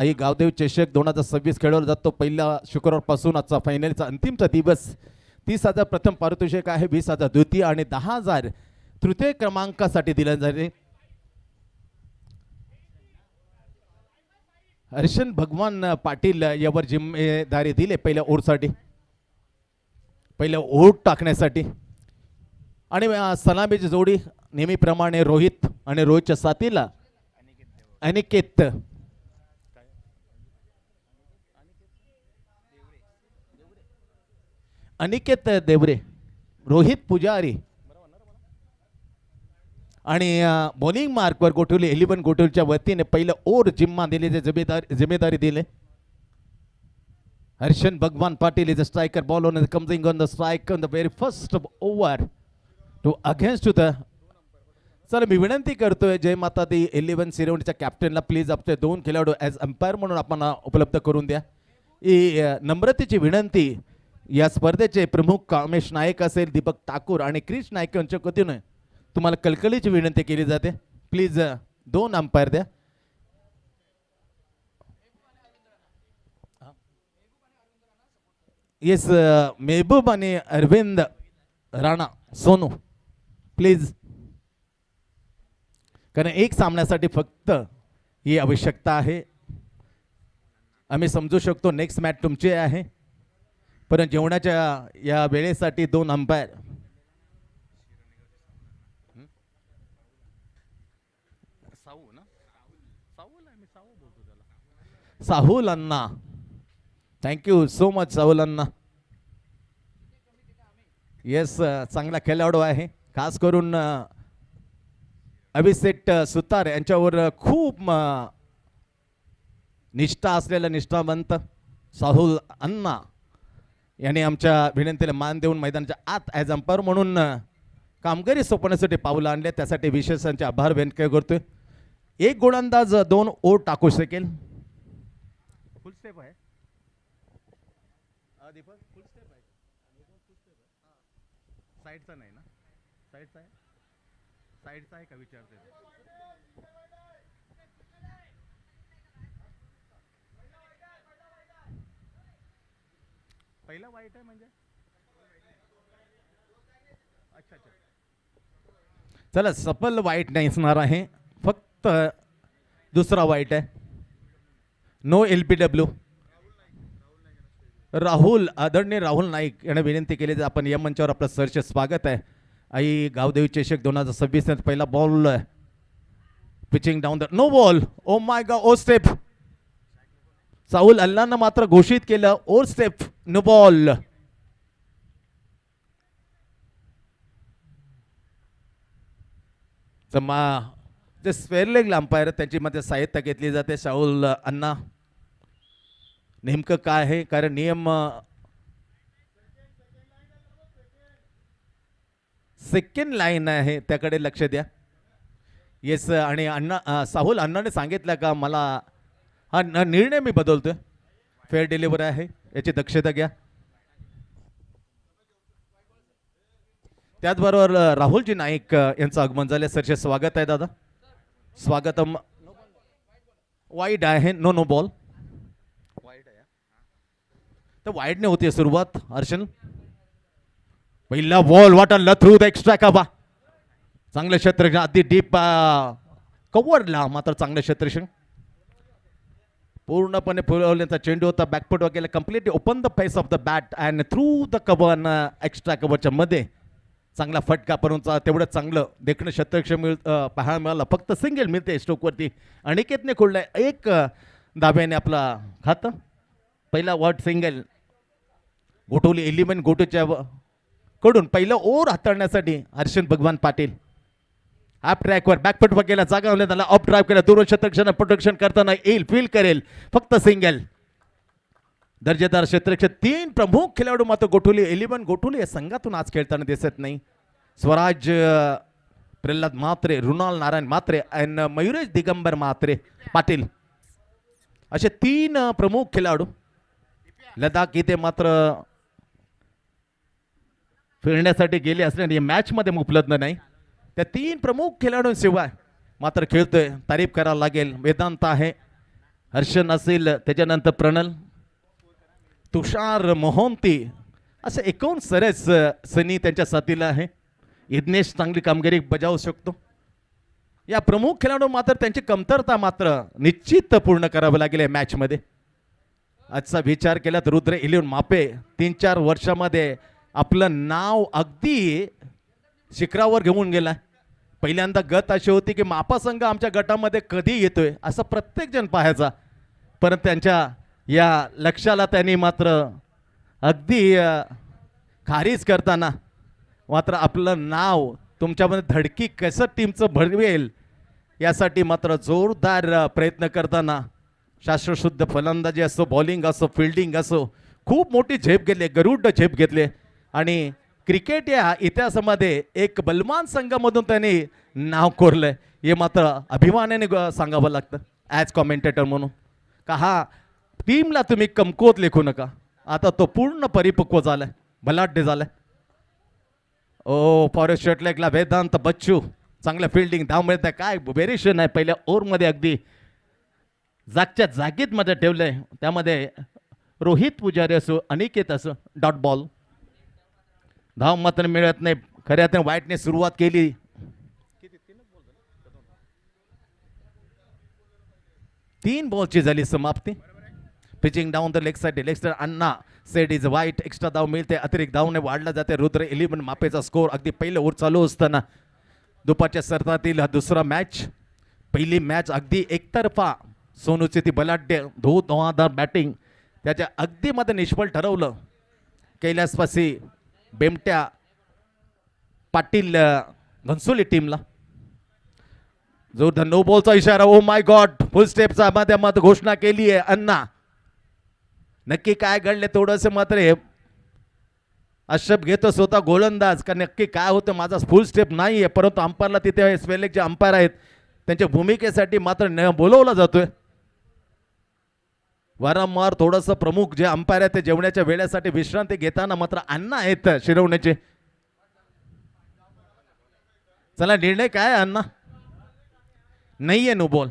आई गावदेव चषक 2026 खेळवला जातो. पहिल्या शुक्रवारपासून आजचा फायनलचा अंतिमचा दिवस. 30,000 प्रथम पारितोषिक आहे, 20,000 द्वितीय आणि 10,000 तृतीय क्रमांकासाठी दिले जाते. हर्षन भगवान पाटील यावर जिम्मेदारी दिले पहिल्या ओढसाठी, पहिल्या ओढ टाकण्यासाठी. आणि सलामीची जोडी नेहमीप्रमाणे रोहित आणि रोहितच्या साथीला अनिकेत अनिकेत देवरे, रोहित पुजारी आणि बॉलिंग मार्कवर गोठवली 11 गोठवलीच्या वतीने पहिलं ओव्हर जिम्मा दिले, जिम्मेदारी दिले. Harshan Bhagwan Patil is a striker. Ball on coming on the strike on the very first over to against to the. चला मी विनंती करतोय जय माता दी 11 सिरवणीच्या कॅप्टनला प्लीज आपले 2 खेळाडू ॲज अंपायर म्हणून आपण उपलब्ध करून द्या. ही नम्रतेची विनंती. या स्पर्धेचे प्रमुख कामेश नायक असेल, दीपक ठाकूर आणि क्रिश नायक यांच्या वतीने तुम्हाला कलकलीची विनंती केली जाते. प्लीज 2 अंपायर द्या. येस मेहबूब आणि अरविंद राणा सोनू प्लीज, कारण एक सामन्यासाठी फक्त ही आवश्यकता आहे. आम्ही समजू शकतो नेक्स्ट मॅच तुमची आहे, परंतु जेवणाच्या या वेळेसाठी 2 अंपायर. साहुल अण्णा, थँक्यू सो मच साहुल अण्णा. येस चांगला खेळाडू आहे. खास करून अभिषेक सुतार यांच्यावर खूप निष्ठा असलेला निष्ठावंत साहुल अण्णा यांनी आमच्या विनंतीला मान देऊन मैदानाच्या आत ॲज अंपायर म्हणून कामगिरी सोपवण्यासाठी पावलं आणले. त्यासाठी विशेष त्यांचे आभार व्यक्त करतोय. एक गोलंदाज 2 ओव्हर टाकू शकेल. फुल स्टेप आहे दीपक, फुल स्टेप आहे. साईडचा नाही ना, साईडचा आहे, साईडचा आहे का विचारते. पहिला वाईट आहे म्हणजे अच्छा अच्छा. चला सफल वाईट नाही असणार आहे, फक्त दुसरा वाईट आहे. No LPW. राहुल आदरणीय राहुल नाईक यांना विनंती केली तर आपण या मंचावर आपलं सरचे स्वागत आहे. आई गावदेवी चषक 2026 पहिला ball pitching down the no ball. Oh my god, oh step. Sahul अल्लानं मात्र घोषित केलं ओर स्टेप नो बॉल. जे स्क्वेअर लेग अंपायर त्यांची मध्ये सहाय्यता घेतली जाते. साहुल अण्णा नेमकं काय आहे, कारण नियम सेकंड लाईन आहे त्याकडे लक्ष द्या. येस आणि अण्णा साहुल अण्णाने सांगितलं का मला हा निर्णय मी बदलतोय. फेअर डिलिव्हरी आहे याची दक्षता घ्या. त्याचबरोबर राहुलजी नाईक यांचं आगमन झाले. सरचे स्वागत आहे दादा, स्वागतम. वाईड आहे, नो नो बॉल. वाईड आहे तर वाईडने होती सुरुवात. हर्षन पहिला बॉल वाटला थ्रू द एक्स्ट्रा कबा. चांगलं क्षेत्रक्षण अगदी डीप कव्हरला, मात्र चांगलं क्षेत्रक्षण. पूर्णपणे फुलवल्याचा चेंडू होता. बॅकफुट वगैरे completely open the face of the bat and through the cover. Extra कव्हरच्या मध्ये चांगला फटका, परंतु तेवढं चांगलं देखणं क्षेत्रक्षण पाहायला मिळालं. फक्त सिंगल मिळते स्ट्रोकवरती. अनिकेतने खोडलाय एक दाब्याने आपला खातं. पहिला वर्ड सिंगल. गोठवली 11 गोटूच्या कडून पहिलं ओव्हर हाताळण्यासाठी हर्षन भगवान पाटील हाफ ट्रॅकवर बॅकफुट वगैरे जागा त्याला अप ड्राईव्ह केला. दूर क्षेत्रक्षण प्रोटेक्शन करताना येईल, फील करेल. फक्त सिंगल. दर्जेदार क्षेत्रक्षण. 3 प्रमुख खेळाडू मात्र गोठवली 11 गोठवली या संघातून आज खेळताना दिसत नाही. स्वराज प्रल्हाद म्हात्रे, रुणाल नारायण म्हात्रे आणि मयुरेश दिगंबर म्हात्रे पाटील असे 3 प्रमुख खेळाडू. लडाख इथे मात्र फिरण्यासाठी गेले असल्याने या मॅच मध्ये उपलब्ध नाही. त्या 3 प्रमुख खेळाडूंशिवाय मात्र खेळतोय. तारीफ करायला लागेल. वेदांत आहे, हर्षन असेल, त्याच्यानंतर प्रणल, तुषार मोहंती, असे एकूण सरस सनी त्यांच्या साथीला आहे. यज्ञेश चांगली कामगिरी बजावू शकतो. या प्रमुख खेळाडू मात्र त्यांची कमतरता मात्र निश्चित पूर्ण करावं लागेल या मॅचमध्ये. आजचा विचार केला तर रुद्र 11 मापे 3-4 वर्षामध्ये आपलं नाव अगदी शिखरावर घेऊन गेला. पहिल्यांदा गत अशी होती की मापा संघ आमच्या गटामध्ये कधी येतोय असं प्रत्येक जण पाहायचा, परंतु त्यांच्या या लक्षाला त्यांनी मात्र अगदी खारीज करताना मात्र आपलं नाव तुमच्यामध्ये धडकी कसं टीमचं भरवेल यासाठी मात्र जोरदार प्रयत्न करताना शास्त्रशुद्ध फलंदाजी असो, बॉलिंग असो, फिल्डिंग असो, खूप मोठी झेप घेतली, गरुड झेप घेतले. आणि क्रिकेट या इतिहासामध्ये एक बलवान संघामधून त्यांनी नाव कोरलंय हे मात्र अभिमानाने सांगावं लागतं ॲज कॉमेंटेटर म्हणून. का हा टीमला तुम्ही कमकुवत लेखू नका, आता तो पूर्ण परिपक्व झालाय, बलाढ्य झालाय. ओ फॉरेस्ट शॉटलेगला वेदांत बच्चू चांगलं फिल्डिंग, धाव मिळत काय व्हेरिएशन आहे. पहिल्या ओव्हरमध्ये अगदी जागच्या जागीत मध्ये ठेवलंय. त्यामध्ये रोहित पुजारी असो, अनिकेत असो, डॉट बॉल, धाव मात्र मिळत नाही. खऱ्या अर्थाने वाईटने सुरुवात केली. 3 बॉलची झाली समाप्ती. Pitching down the leg side Anna set is वाईट. एक्स्ट्रा धाव मिळते, अतिरिक्त धावने वाढला जाते. रुद्र 11 मापेचा स्कोर अगदी पहिलं ओव्हर चालू असताना दुपारच्या सत्रातील हा दुसरा मॅच. पहिली मॅच अगदी एकतर्फा सोनूची ती बलाढ्य धोधार बॅटिंग त्याच्या अगदी मध्ये निष्फळ ठरवलं. कैलासवासी बेमट्या पाटील घनसोली टीमला जोरदार नो बॉलचा इशारा. ओ माय गॉड, फुल स्टेपचा माध्यमात घोषणा केली आहे अण्णा. नक्की काय घडले थोडंसं मात्र हे अशब घेतो स्वतः गोलंदाज का नक्की काय होतं. माझा फुल स्टेप नाही आहे, परंतु अंपायरला तिथे स्वेलेक जे अंपायर आहेत त्यांच्या भूमिकेसाठी मात्र बोलवला जातोय. वारंवार थोडंसं प्रमुख जे अंपायर आहेत ते जेवण्याच्या वेळेसाठी विश्रांती घेताना मात्र अण्णा आहेत शिरवण्याचे. चला निर्णय काय अण्णा नाहीये नो बॉल.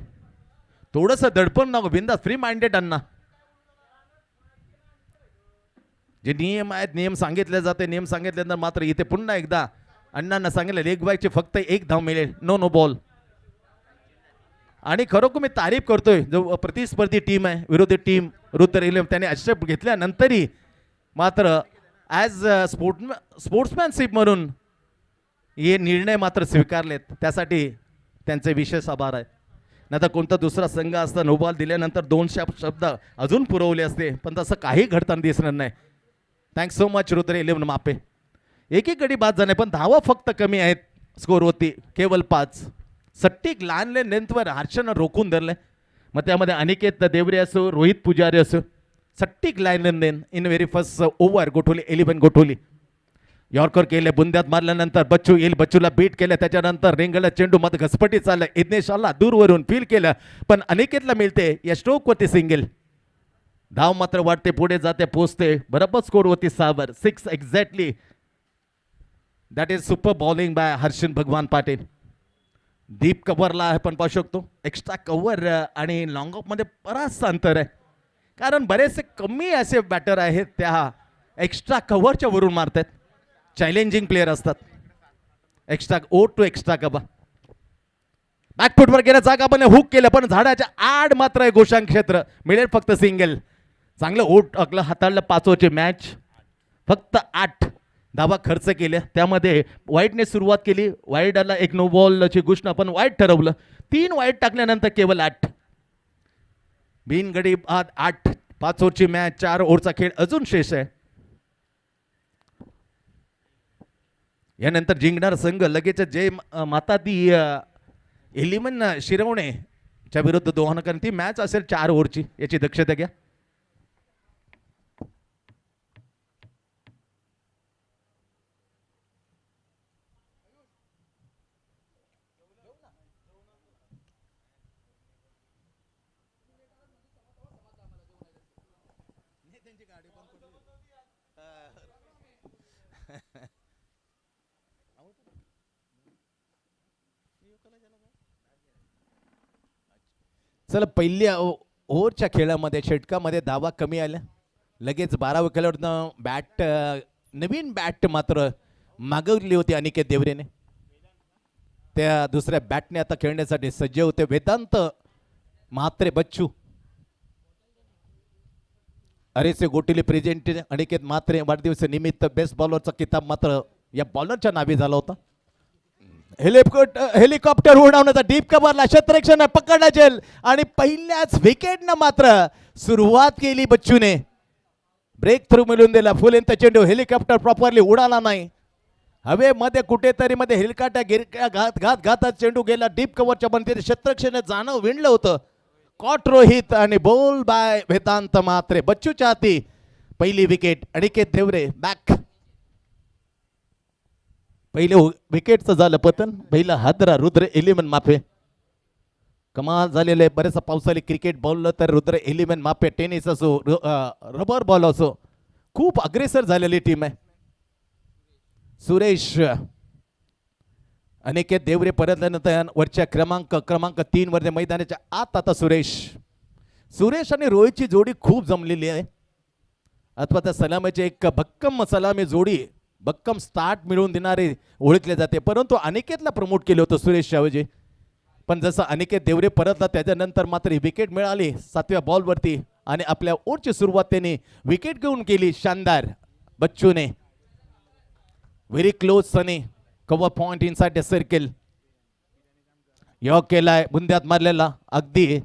थोडंसं दडपण नको, बिंदास फ्री माइंडेड अण्णा. जे नियम आहेत नियम सांगितले जाते, नियम सांगितल्यानंतर मात्र इथे पुन्हा एकदा अण्णांना सांगितलं लेग बायची फक्त 1 धाव मिळेल, नो बॉल. आणि खरोखर मी तारीफ करतोय जो प्रतिस्पर्धी टीम आहे विरोधी टीम रुद्र 11 त्याने अशब घेतल्यानंतरही मात्र ॲज स्पोर्ट्समॅनशिप म्हणून हे निर्णय मात्र स्वीकारलेत, त्यासाठी त्यांचे विशेष आभार आहे. नाही तर कोणता दुसरा संघ असता नो बॉल दिल्यानंतर 2 शब्द अजून पुरवले असते, पण तसं काही घडताना दिसणार नाही. थँक्स सो मच रुद्र 11 मापे. एक गडी बाद झाले पण धावा फक्त कमी आहेत स्कोरवरती, केवळ 5. सट्टीक लहान लेंथवर हर्षनं रोखून धरले. मग त्यामध्ये अनिकेत देवरे असो, रोहित पुजारी असो, सट्टीक line length in very first over गोठवली 11 गोठवली. यॉर्कर केले, बुंद्यात मारल्यानंतर बच्चू येईल, बच्चूला बीट केलं, त्याच्यानंतर रेंगला चेंडू मत घसपटी चाललं. यज्ञेश आला दूरवरून फील केलं पण अनिकेतला मिळते या स्ट्रोकवरती सिंगल. धाव मात्र वाढते, पुढे जाते, पोचते बरोबर स्कोरवरती 6 6 exactly. That is super bowling bye Harshan Bhagwan Patil. Deep कव्हरला आपण पाहू शकतो, एक्स्ट्रा कव्हर आणि लॉंग ऑफ मध्ये बराचसा अंतर आहे, कारण बरेचसे कमी असे बॅटर आहेत त्या एक्स्ट्रा कव्हरच्या वरून मारतात. चॅलेंजिंग प्लेयर असतात. एक्स्ट्रा टू एक्स्ट्रा कव्हर बॅकफुटवर गेल्या जागा पण हुक केलं पण झाडाच्या आड मात्र आहे गोशांग क्षेत्र, मिळेल फक्त सिंगल. चांगलं ओट अकलं हाताळलं. 5 ओव्हरची मॅच, फक्त 8 धावा खर्च केल्या. त्यामध्ये वाईटने सुरुवात केली, वाईडला 1 नो बॉलची घोषणा पण वाईट ठरवलं. 3 वाईट टाकल्यानंतर केवळ 8 बिनगडी बाद 8. 5 ओव्हरची मॅच, 4 ओव्हरचा खेळ अजून शेष आहे. यानंतर जिंकणार संघ लगेच जय माता दी 11 शिरवणे च्या विरुद्ध दोहन कारण ती मॅच असेल 4 ओव्हरची, याची दक्षता घ्या. चला ओव्हरच्या खेळामध्ये षटकामध्ये धावा कमी आल्या. लगेच 12व्या खेळाडूनं बॅट नवीन बॅट मात्र मागवली होती अनिकेत देवरेने. त्या दुसऱ्या बॅटने आता खेळण्यासाठी सज्ज होते वेदांत म्हात्रे बच्चू. अरेसे गोटीले प्रेझेंट अनिकेत म्हात्रे वाढदिवस निमित्त बेस्ट बॉलरचा किताब मात्र या बॉलरच्या नावे झाला होता. हेलिकॉप्टर उडवण्याचा डीप कव्हरला क्षेत्ररक्षण पकडला जेल आणि पहिल्याच विकेटनं मात्र सुरुवात केली बच्चूने. ब्रेक थ्रू मिळून दिला. फुल इंत चेंडू हेलिकॉप्टर प्रॉपरली उडाला नाही. हवेमध्ये कुठेतरी मध्ये हेलिकॉप्टर गिरक्या घातात चेंडू गेला डीप कव्हरच्या बनते क्षेत्ररक्षण जाणं विणलं होतं. कॉट रोहित आणि बॉल बाय वेदांत म्हात्रे. बच्चूच्या हाती पहिली विकेट. अनिकेत देवरे बॅक. पहिले विकेटचं झालं पतन. पहिला हादरा रुद्र 11 माफे. कमाल झालेलं आहे. बरेचसा पावसाळी क्रिकेट बॉल तर रुद्र 11 माफे. टेनिस असो रबर बॉल असो खूप अग्रेसर झालेली टीम आहे. सुरेश अनिकेत देवरे परतल्यानंतर वरच्या क्रमांक 3 वर मैदानाच्या आत आता सुरेश आणि रोहितची जोडी खूप जमलेली आहे. अथवा त्या सलामीची एक भक्कम सलामी जोडी भक्कम स्टार्ट मिळवून देणारे ओळखले जाते. परंतु अनिकेतला प्रमोट केलं होतं सुरेशच्या ऐवजी. पण जसं अनिकेत देवरे परतला त्याच्यानंतर मात्र विकेट मिळाली 7व्या बॉलवरती आणि आपल्या ओव्हरची सुरुवात त्यांनी विकेट घेऊन केली शानदार बच्चूने. व्हेरी क्लोज सनी cover point inside the circle. यॉक केलाय बुंद्यात मारलेला अगदी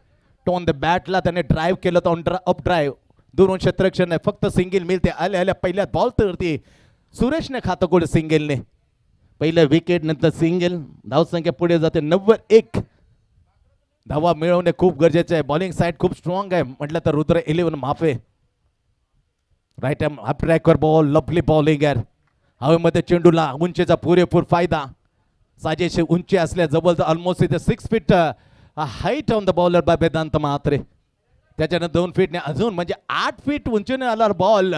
टोन द बॅटला त्याने ड्राईव्ह केलं तर अप ड्राईव्ह. दोन क्षेत्ररक्षण आहे फक्त सिंगल मिळते. आल्या पहिल्या बॉल तरती सुरेशने खातं गोल सिंगलने. पहिलं विकेट नंतर सिंगल. धावसंख्या पुढे जाते 91. धावा मिळवणे खूप गरजेचे आहे. बॉलिंग साईड खूप स्ट्रॉंग आहे म्हटलं तर रुद्र 11 माफे. राईट हॅम हाफ ट्रॅकवर बॉल. लवली बॉलिंग आहे. हवेमध्ये चेंडूला उंचीचा पुरेपूर फायदा. साजेशी उंची असल्या जवळ ऑलमोस्ट इथे 6 feet height on the bowler by Vedant Mhatre. त्याच्यानंतर 2 फीटने अजून म्हणजे 8 फीट उंचीने आला बॉल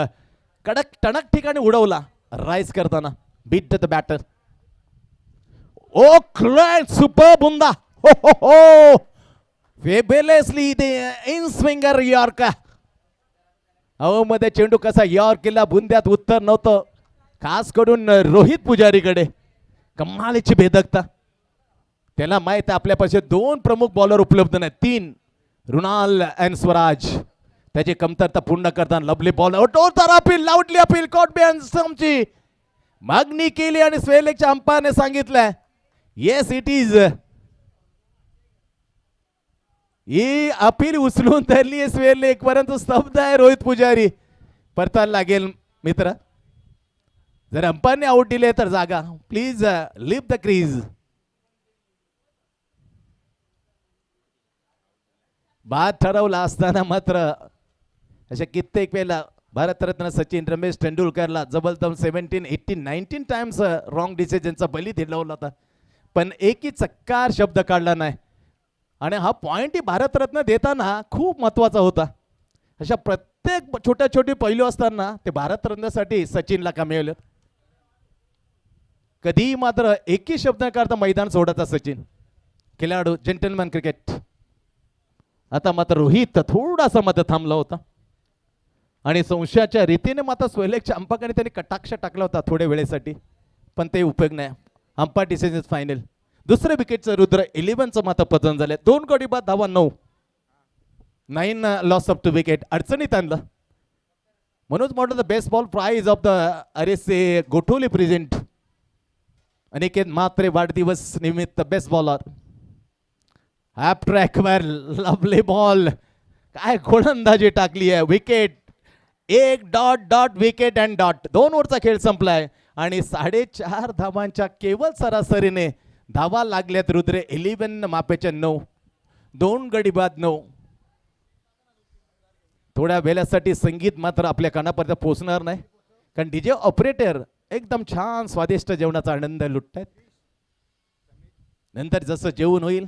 कडक टणक ठिकाणी उडवला राईज करताना. Beat the batter. ओ क्लॅट सुपर बुंदा. हो हो हो फेबेलेसली ते इन स्विंगर यॉर्क. हवेमध्ये चेंडू कसा यॉर्क केला बुंद्यात उत्तर नव्हतं खास करून रोहित पुजारीकडे. कमालीची भेदकता. त्याला माहित आहे आपल्यापाशी 2 प्रमुख बॉलर उपलब्ध नाहीत. 3 रुणाल अँड स्वराज. त्याची कमतरता पूर्ण करताना लवली बॉल अपील लावटली अपील कॉट बिहाइंड स्टंपची मागणी केली आणि स्वेलेकच्या अंपायरने सांगितलंय येस इट इज. ही अपील उचलून धरली आहे स्वेलेक परंतु स्तब्ध आहे रोहित पुजारी. परतायला लागेल मित्र. जर अंपायरने आउट दिले तर जागा प्लीज लिव्ह द क्रीज. बाद ठरवला असताना मात्र अशा कित्येक वेळेला भारतरत्न सचिन रमेश तेंडुलकरला जबरदम 17, 18, 19 टाइम्स रॉंग डिसिजनचा बली दिला होता पण एकही चक्कार शब्द काढला नाही. आणि हा पॉइंट भारतरत्न देताना खूप महत्वाचा होता. अशा प्रत्येक छोट्या छोटे पैलू असताना ते भारतरत्नासाठी सचिनला का मिळालं. कधी मात्र एकही शब्द न काढता मैदान सोडता सचिन. खेळाडू जेंटलमॅन क्रिकेट. आता मात्र रोहित थोडासा मध्ये थांबला होता आणि संशयाच्या रीतीने मात्र स्वेलेकच्या अंपाकडे त्यांनी कटाक्ष टाकला होता थोड्या वेळेसाठी पण ते उपयोग नाही. Umpire decision final. दुसऱ्या विकेटचं रुद्र 11चं मात्र पतन झाले. 2 गडी बाद धावा 9 लॉस ऑफ 2 विकेट. अडचणीत आणलं म्हणून म्हणतो the best ball prize of the अरेसे गोठोली प्रेझेंट. अनिकेत म्हात्रे वाढदिवस निमित्त बेस्ट बॉलर. हॅप ट्रॅकवर लवली बॉल. काय गोलंदाजी टाकली आहे. Wicket 1 dot dot wicket and dot. 2 ओव्हरचा खेळ संपलाय आणि 4.5 धावांच्या केवळ सरासरीने धावा लागल्यात रुद्र 11 मापेच्या 9. 2 गडी बाद 9. थोड्या वेळासाठी संगीत मात्र आपल्या कानापर्यंत पोहोचणार नाही कारण डीजे ऑपरेटर एकदम छान स्वादिष्ट जेवणाचा आनंद लुटतायत. नंतर जसं जेवण होईल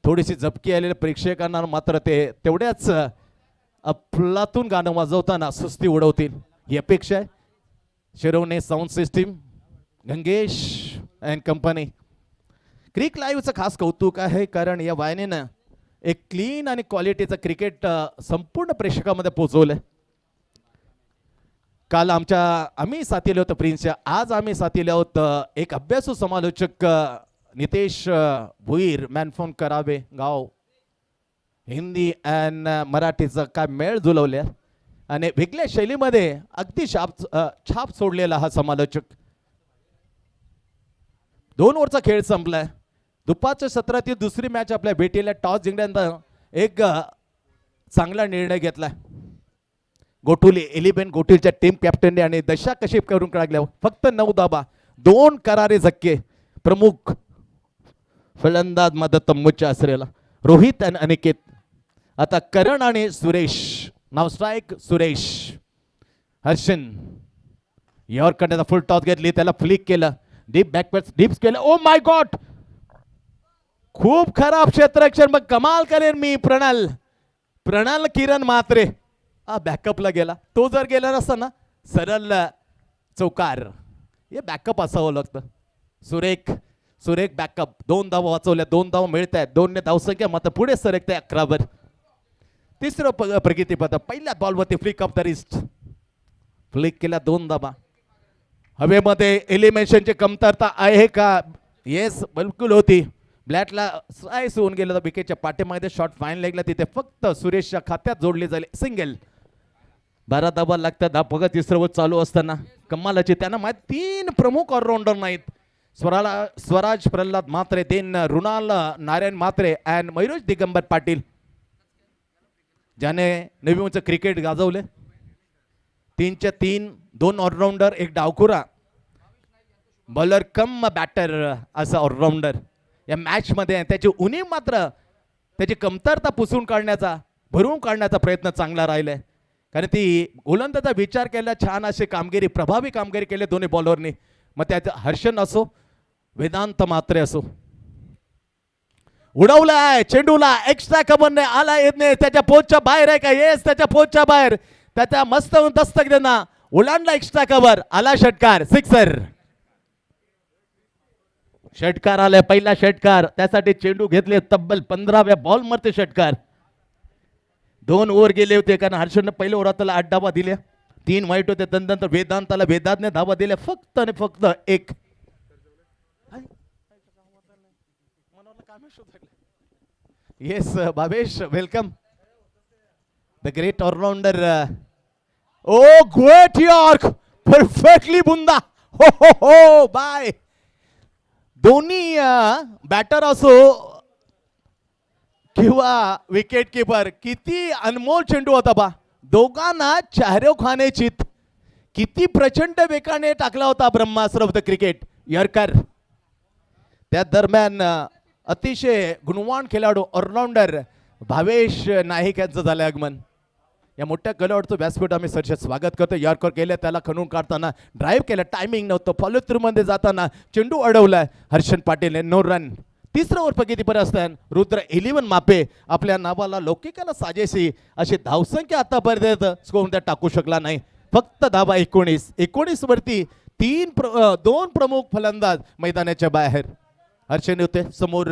थोडीशी झपकी आलेल्या प्रेक्षकांना मात्र ते तेवढ्याच अफलातून गाणं वाजवताना सुस्ती उडवतील ही अपेक्षा आहे. Shirvane sound system Gangesh and company. Cric लाईव्हचं खास कौतुक आहे कारण या वाहिनीनं एक क्लीन आणि क्वालिटीचं क्रिकेट संपूर्ण प्रेक्षकामध्ये पोहोचवलंय. काल आम्ही साथीले होतो प्रिन्सच्या, आज आम्ही साथीले आहोत एक अभ्यासू समालोचक नितेश भुईर, मॅन फ्रॉम करावे गाव. हिंदी अँड मराठीचं काय मेळ जुळवले आणि वेगळ्या शैलीमध्ये अगदी छाप सोडलेला हा समालोचक. 2 ओव्हरचा खेळ संपलाय. दुपारच्या सत्रातील दुसरी मॅच आपल्या भेटीला टॉस जिंकल्यानंतर एक चांगला निर्णय घेतला. गोठुली 11 गोठुलीच्या टीम कॅप्टनने आणि दशा कशी करून काढल्या. फक्त 9 धाबा, 2 करारे झटके. प्रमुख फलंदाज मदत तम्मूच्या आसरेला रोहित आणि अनिकेत. आता करण आणि सुरेश. नाव स्ट्राईक सुरेश. हर्षन यॉर्करने फुल टॉस घेतली, त्याला फ्लिक केलं, डीप बॅकवर्ड डीप्स केलं. ओ माय गॉड, खूप खराब क्षेत्ररक्षण. मग कमाल करेन मी. प्रणाल किरण म्हात्रे बॅकअपला गेला. तो जर गेला नसता ना सरळ चौकार. हे बॅकअप असावं लागतं. सुरेख बॅकअप. 2 धावा वाचवल्या, 2 धावा मिळत आहेत. 2 ने धावसंख्या मात्र पुढे सरकते 11 वर. तिसरं प्रगतीपथ. पहिल्या बॉलवरती flick off the wrist. Flick केला, 2 धावा. हवेमध्ये एलिमिनेशनची कमतरता आहे का? येस, बिलकुल होती. ब्लॅटला स्लाइस होऊन गेलं विकेटच्या पाठीमागे. शॉट फाईन लेगला, तिथे फक्त सुरेशच्या खात्यात जोडली जाईल सिंगल. 12 धावा लागतात. धापगा तिसरं वर चालू असताना कमालाची. त्यांना माहित 3 प्रमुख ऑलराऊंडर नाहीत. स्वराज प्रल्हाद म्हात्रे, देन रुणाल नारायण म्हात्रे अँड मयुरेश दिगंबर पाटील, ज्याने नवीनचं क्रिकेट गाजवले. 3च्या 3, 2 ऑलराऊंडर, 1 डावखुरा, बॉलर कम बॅटर असा ऑलराऊंडर या मॅच मध्ये. त्याची उणीव मात्र, त्याची कमतरता पुसून काढण्याचा, भरून काढण्याचा प्रयत्न चांगला राहिलाय. कारण ती गोलंदाजा विचार केला, छान अशी कामगिरी, प्रभावी कामगिरी केली दोन्ही बॉलरनी. मग त्याचं हर्षन असो, वेदांत म्हात्रे असो. उडवलाय चेंडूला, एक्स्ट्रा कव्हरने आला येत नाही. त्याच्या पोचच्या बाहेर आहे का? येस, त्याच्या पोचच्या बाहेर. त्याच्या मस्त दस्तक देना ओलांडला एक्स्ट्रा कव्हर. आला षटकार, सिक्सर. षटकार आलाय, पहिला षटकार. त्यासाठी चेंडू घेतले तब्बल 15व्या बॉल मध्ये षटकार. 2 ओव्हर गेले होते, कारण हर्षनने पहिल्या ओव्हरात 8 धावा दिल्या, 3 वाईट होते. त्यानंतर वेदांतने धावा दिल्या फक्त आणि फक्त 1. Yes Bhavesh, welcome. The great allrounder. Oh great york, perfectly बुंदा. हो हो हो, बाय. दोन्ही बॅटर असो किंवा विकेट किपर, किती अनमोल चेंडू होता बा. दोघांना चेहऱ्याखाने चित. किती प्रचंड वेगाने टाकला होता ब्रह्मास्त्र ऑफ द क्रिकेट यॉर्कर. त्या दरम्यान अतिशय गुणवान खेळाडू ऑलराऊंडर भावेश नाईक यांचं झालं आगमन. या मोठ्या गलवाडचं व्यासपीठ आम्ही सरचे स्वागत करतो. यॉर्कर केलं, त्याला खणून काढताना ड्राईव्ह केलं, टायमिंग नव्हतं. फॉलो थ्रू मध्ये जाताना चेंडू अडवलाय हर्षन पाटील. 9 रन. तिसरं ओव्हर प्रगतीपर असताना रुद्र 11 मापे आपल्या नावाला लौकिकाला साजेशी अशी धावसंख्या आतापर्यंत स्कोर टाकू शकला नाही. फक्त धावा 19 वरती 2 प्रमुख फलंदाज मैदानाच्या बाहेर. हर्षन होते समोर.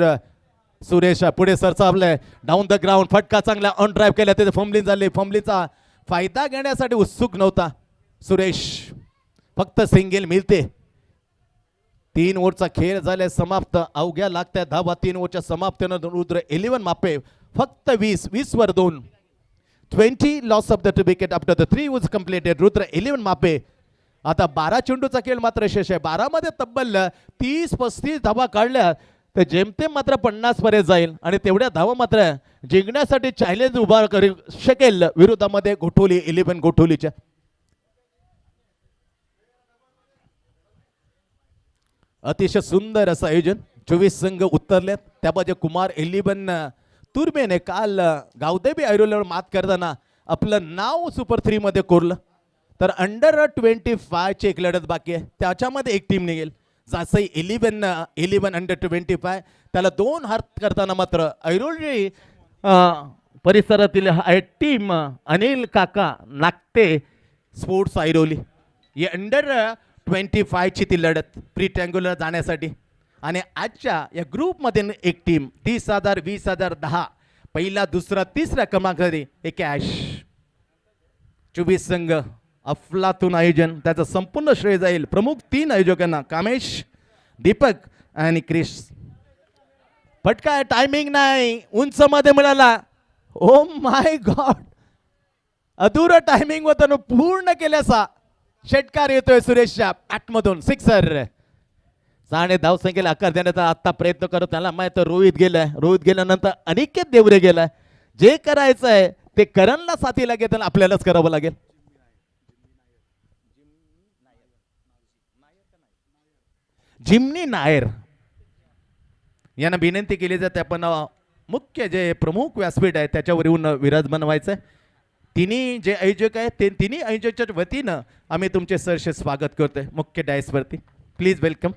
सुरेश पुढे सरसावलाय, डाऊन द ग्राउंड. फटका चांगला ऑन ड्राईव्ह केला, तिथे फंबलिंग झाली. फंबलिंगचा फायदा घेण्यासाठी उत्सुक नव्हता सुरेश. फक्त सिंगल मिळते. 3 ओव्हरचा खेळ झालाय समाप्त. अवघ्या लागत्या धावा 3 ओव्हरच्या समाप्तीनंतर. रुद्र 11 मापे, फक्त 20 वर 2. 20 loss of the wicket after the 3 overs completed. Rudra 11 मापे. आता 12 चेंडूचा खेळ मात्र शेष आहे. 12 मध्ये तब्बल 30-35 धावा काढल्या तर जेमतेम मात्र 50 पर्यंत जाईल. आणि तेवढ्या धावा मात्र जिंकण्यासाठी चॅलेंज उभा करू शकेल विरोधामध्ये गोठोली 11 गोठोलीच्या. अतिशय सुंदर असं आयोजन. 24 संघ उतरलेत. त्यामध्ये कुमार 11 तुर्मेने काल गावदेवी ऐरोलीवर मात करताना आपलं नाव सुपर 3 मध्ये कोरलं. तर अंडर 25 ची एक लढत बाकी आहे, त्याच्यामध्ये एक टीम निघेल. जसं 11 अंडर 25 त्याला 2 हार करताना मात्र ऐरोली परिसरातील टीम अनिल काका नागते स्पोर्ट्स ऐरोली या अंडर 25 ची ती लढत प्री ट्रँग्युलर जाण्यासाठी. आणि आजच्या या ग्रुपमध्ये एक टीम 30,000, 20,000, 10 पहिला दुसरा तिसरा क्रमांकावरती हे कॅश 24 संघ अफलातून आयोजन, त्याचं संपूर्ण श्रेय जाईल प्रमुख 3 आयोजकांना, कामेश, दीपक आणि क्रिश. फटका टायमिंग नाही, उंच मध्ये मिळाला. ओ माय गॉड, अधुरा टायमिंग होतं पूर्ण केल्याचा षटकार येतोय सुरेशच्या आतमधून. सिक्सर. साने धावसंख्येला आकार देण्याचा आता प्रयत्न करत, त्याला माहित रोहित गेलाय, रोहित गेल्यानंतर अनिकेत देवरे गेलाय. जे करायचं आहे ते करणला साथीला घेताना आपल्यालाच करावं लागेल. जिमनी नायर यांना विनंती केली जाते आपण मुख्य जे प्रमुख व्यासपीठ आहे त्याच्यावर येऊन विराजमान व्हायचंय. तिन्ही जे आयोजक आहेत ते तिन्ही आयोजकांच्या वतीनं आम्ही तुमचे सरसे स्वागत करतोय मुख्य डायसवरती. Please welcome.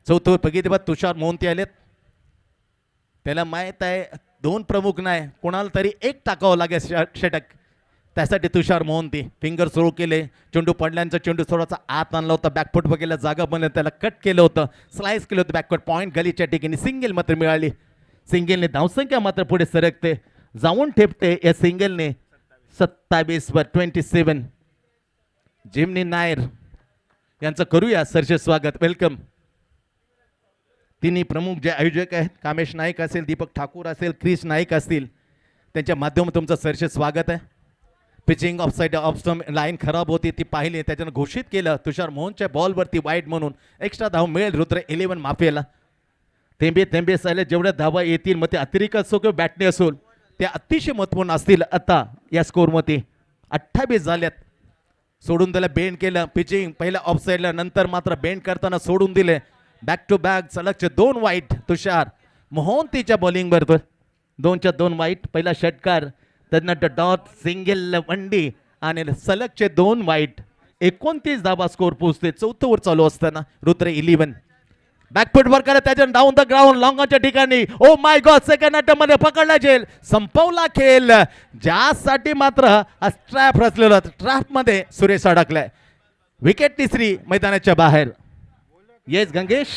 चौथं बघितलं तुषार मोहंती आलेत. त्याला माहित आहे 2 प्रमुख नाही, कोणाला तरी एक टाकावं लागेल षटक. त्यासाठी तुषार मोहंती फिंगर सुरू केले, चेंडू पडल्यानंतर चेंडू थोडासा आत आणला होता, बॅकफुट बघायला जागा बनलं, त्याला कट केलं होतं, स्लाइस केलं होतं बॅकफुट, पॉईंट गलीच्या ठिकाणी सिंगल मात्र मिळाली. सिंगलने धावसंख्या मात्र पुढे सरकते, जाऊन ठेपते या सिंगलने 27 वर 27. जिमनी नायर यांचं करूया सरचे स्वागत. वेलकम. तिन्ही प्रमुख जे आयोजक आहेत, कामेश नाईक असेल, दीपक ठाकूर असेल, क्रिश नाईक असतील, त्यांच्या माध्यमातून तुमचं सरचे स्वागत आहे. पिचिंग ऑफसाईड ऑफस्टम्प लाईन खराब होती ती पाहिली, त्याच्यानं घोषित केलं तुषार मोहनच्या बॉलवरती वाईट म्हणून. एक्स्ट्रा धाव मिळेल रुद्र 11 माफियाला. थेंबे थेंबे सायले जेवढ्या धावा येतील मग ते अतिरिक्त असो किंवा बॅटने असो त्या अतिशय महत्त्वपूर्ण असतील. आता या स्कोरमध्ये 28 झाल्यात. सोडून त्याला बेंड केलं, पिचिंग पहिल्या ऑफसाईडला, नंतर मात्र बेंड करताना सोडून दिले. बॅक टू बॅक सलगचे 2 वाईट तुषार मोहंतीच्या बॉलिंग बरोबर. 2च्या 2 वाईट. पहिला षटकार, त्यानंतर डॉट, सिंगल, वंडी आणि सलगचे 2 वाईट. 29 धावा स्कोर पोहोचते. 4थं ओव्हर चालू असताना रुद्र 11 बॅकफुट वर करत त्याच्या डाऊन द ग्राउंड लॉंगच्या ठिकाणी. ओ माय गॉड, सेकंड अटेम्प्ट मध्ये पकडला जेल, संपवला खेळ. ज्यासाठी मात्र हा ट्रॅप रचलेला, ट्रॅप मध्ये सुरेश अडकलाय. विकेट तिसरी मैदानाच्या बाहेर. येस गंगेश.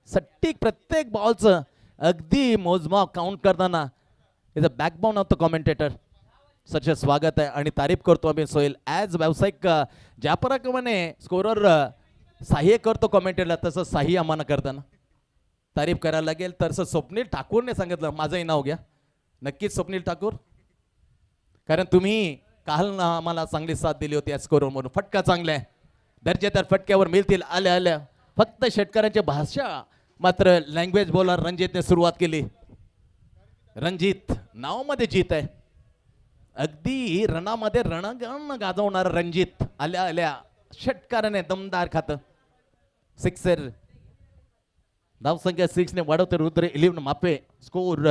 सटीक प्रत्येक बॉलचं अगदी मोजमाप काउंट करताना is a backbone of the commentator. सरचे स्वागत आहे आणि तारीफ करतो आम्ही सोहेल. ॲज व्यावसायिक ज्या प्रमाणे स्कोरर सहाय्य करतो कॉमेंटेटरला, तसं सहाय्य आम्हाला करताना तारीफ करायला लागेल. तसं स्वप्नील ठाकूरने सांगितलं माझंही नाव घ्या. नक्कीच स्वप्नील ठाकूर, कारण तुम्ही काल आम्हाला चांगली साथ दिली होती या स्कोरवर म्हणून. फटका चांगला आहे, दर्जेदार फटक्यावर मिळतील आल्या आल्या. फक्त षटकारांची भाषा मात्र लँग्वेज बॉलर रणजितने सुरुवात केली. रणजित नावामध्ये जीत आहे, अगदी रणामध्ये रणगण गाजवणारा रणजित आल्या आल्या षटकाराने दमदार खातं. सिक्सर. धावसंख्या 6 ने वाढवते रुद्र 11 मापे. स्कोर